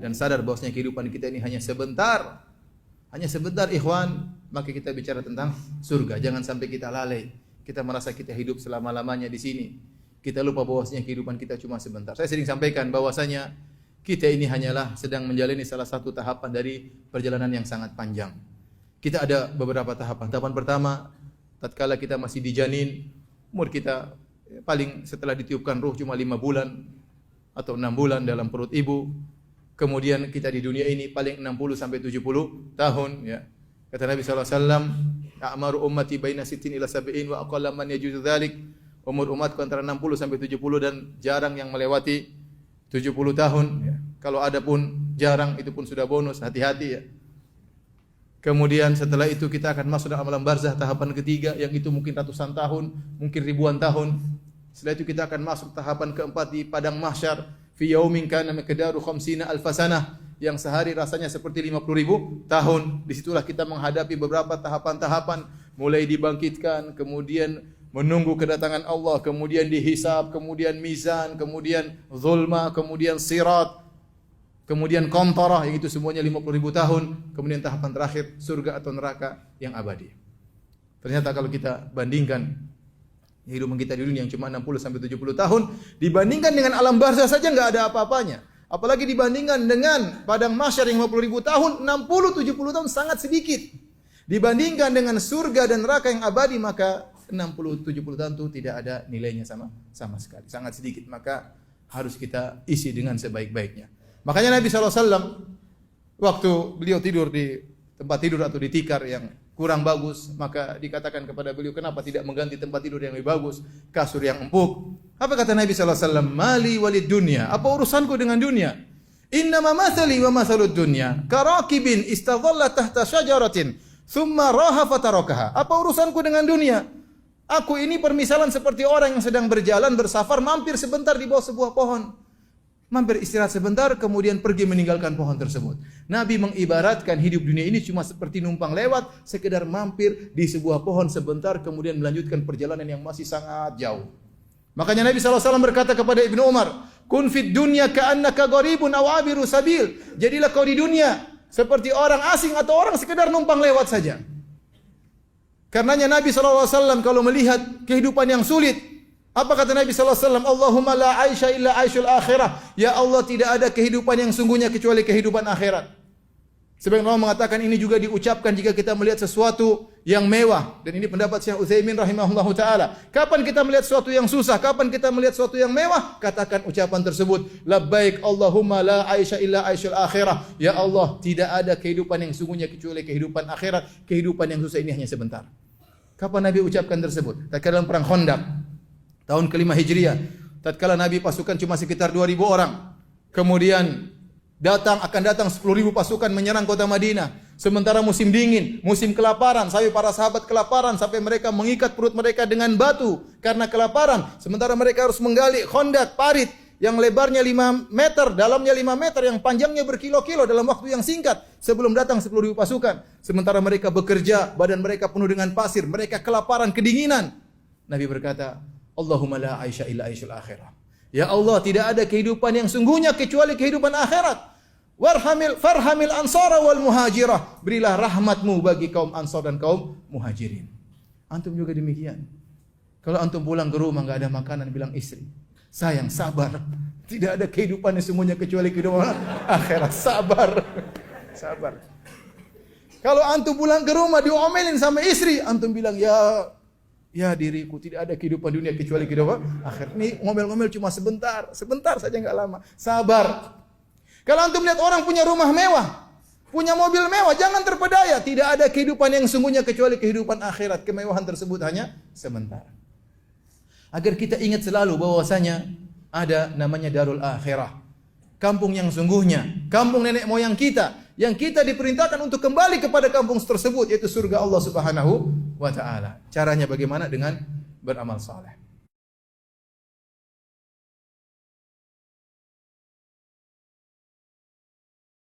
dan sadar bahwasanya kehidupan kita ini hanya sebentar. Hanya sebentar ikhwan, maka kita bicara tentang surga. Jangan sampai kita lalai. Kita merasa kita hidup selama-lamanya di sini. Kita lupa bahwasanya kehidupan kita cuma sebentar. Saya sering sampaikan bahwasanya kita ini hanyalah sedang menjalani salah satu tahapan dari perjalanan yang sangat panjang. Kita ada beberapa tahapan. Tahapan pertama, tatkala kita masih di janin, umur kita paling setelah ditiupkan ruh cuma 5 bulan atau 6 bulan dalam perut ibu. Kemudian kita di dunia ini paling 60 sampai 70 tahun ya. Kata Nabi sallallahu alaihi wasallam, "A'maru ummati baina 60 ila 70 wa aqalla man yajuzu dzalik." Umur umatku antara 60 sampai 70 dan jarang yang melewati 70 tahun ya. Kalau ada pun jarang, itu pun sudah bonus, hati-hati ya. Kemudian setelah itu kita akan masuk dalam alam barzah tahapan ketiga yang itu mungkin ratusan tahun, mungkin ribuan tahun. Setelah itu kita akan masuk tahapan keempat di padang mahsyar. Fi yaumin kana miqdaru 50 alf sanah, yang sehari rasanya seperti 50.000 tahun. Disitulah kita menghadapi beberapa tahapan-tahapan, mulai dibangkitkan, kemudian menunggu kedatangan Allah, kemudian dihisab, kemudian mizan, kemudian zulma, kemudian sirat, kemudian qantarah, yang itu semuanya 50.000 tahun. Kemudian tahapan terakhir surga atau neraka yang abadi. Ternyata kalau kita bandingkan kehidupan kita di dunia yang cuma 60 sampai 70 tahun dibandingkan dengan alam barzah saja enggak ada apa-apanya. Apalagi dibandingkan dengan padang mahsyar yang 50.000 tahun, 60-70 tahun sangat sedikit. Dibandingkan dengan surga dan neraka yang abadi, maka 60-70 tahun itu tidak ada nilainya sama sekali. Sangat sedikit, maka harus kita isi dengan sebaik-baiknya. Makanya Nabi SAW waktu beliau tidur di tempat tidur atau di tikar yang kurang bagus, maka dikatakan kepada beliau, kenapa tidak mengganti tempat tidur yang lebih bagus, kasur yang empuk. Apa kata Nabi SAW? Mali walid dunya. Apa urusanku dengan dunia? Innama mathali wa mathalud dunya karakibin istadhalla tahta syajaratin thumma raha fatarakaha. Apa urusanku dengan dunia? Aku ini permisalan seperti orang yang sedang berjalan bersafar, mampir sebentar di bawah sebuah pohon. Mampir istirahat sebentar, kemudian pergi meninggalkan pohon tersebut. Nabi mengibaratkan hidup dunia ini cuma seperti numpang lewat, sekedar mampir di sebuah pohon sebentar, kemudian melanjutkan perjalanan yang masih sangat jauh. Makanya Nabi SAW berkata kepada Ibnu Umar, Kun fid dunya ka'annaka gharibun aw abiru sabil. Jadilah kau di dunia seperti orang asing atau orang sekedar numpang lewat saja. Karenanya Nabi SAW kalau melihat kehidupan yang sulit, apa kata Nabi SAW? Allahumma la aisha illa aishul akhirah. Ya Allah, tidak ada kehidupan yang sungguhnya kecuali kehidupan akhirat. Sebagian ulama mengatakan ini juga diucapkan jika kita melihat sesuatu yang mewah. Dan ini pendapat Syekh Utsaimin rahimahullahu taala. Kapan kita melihat sesuatu yang susah, kapan kita melihat sesuatu yang mewah, katakan ucapan tersebut. Labbaik Allahumma la aisha illa aishul akhirah. Ya Allah, tidak ada kehidupan yang sungguhnya kecuali kehidupan akhirat. Kehidupan yang susah ini hanya sebentar. Kapan Nabi ucapkan tersebut? Tatkala dalam perang Khandaq tahun ke-5 Hijriah, tatkala Nabi pasukan cuma sekitar 2.000 orang. Kemudian akan datang 10.000 pasukan menyerang kota Madinah. Sementara musim dingin, musim kelaparan, sampai para sahabat kelaparan sampai mereka mengikat perut mereka dengan batu karena kelaparan. Sementara mereka harus menggali khandaq, parit yang lebarnya 5 meter, dalamnya 5 meter, yang panjangnya berkilo-kilo dalam waktu yang singkat sebelum datang 10.000 pasukan. Sementara mereka bekerja, badan mereka penuh dengan pasir, mereka kelaparan, kedinginan. Nabi berkata, Allahumma la aisha illa aishul akhirah. Ya Allah, tidak ada kehidupan yang sungguhnya kecuali kehidupan akhirat. Farhamil ansara wal muhajirah. Berilah rahmatmu bagi kaum ansar dan kaum muhajirin. Antum juga demikian. Kalau antum pulang ke rumah enggak ada makanan, bilang istri, sayang, sabar. Tidak ada kehidupan yang sungguhnya kecuali kehidupan akhirat. Sabar. Sabar. Kalau antum pulang ke rumah diomelin sama istri, antum bilang, ya diriku, tidak ada kehidupan dunia kecuali kehidupan akhir. Ini ngomel-ngomel cuma sebentar saja, enggak lama. Sabar. Kalau antum lihat orang punya rumah mewah, punya mobil mewah, jangan terpedaya. Tidak ada kehidupan yang sungguhnya kecuali kehidupan akhirat. Kemewahan tersebut hanya sebentar. Agar kita ingat selalu bahwasanya ada namanya darul akhirah. Kampung yang sungguhnya, kampung nenek moyang kita, yang kita diperintahkan untuk kembali kepada kampung tersebut, yaitu surga Allah Subhanahu wa taala. Caranya bagaimana? Dengan beramal saleh.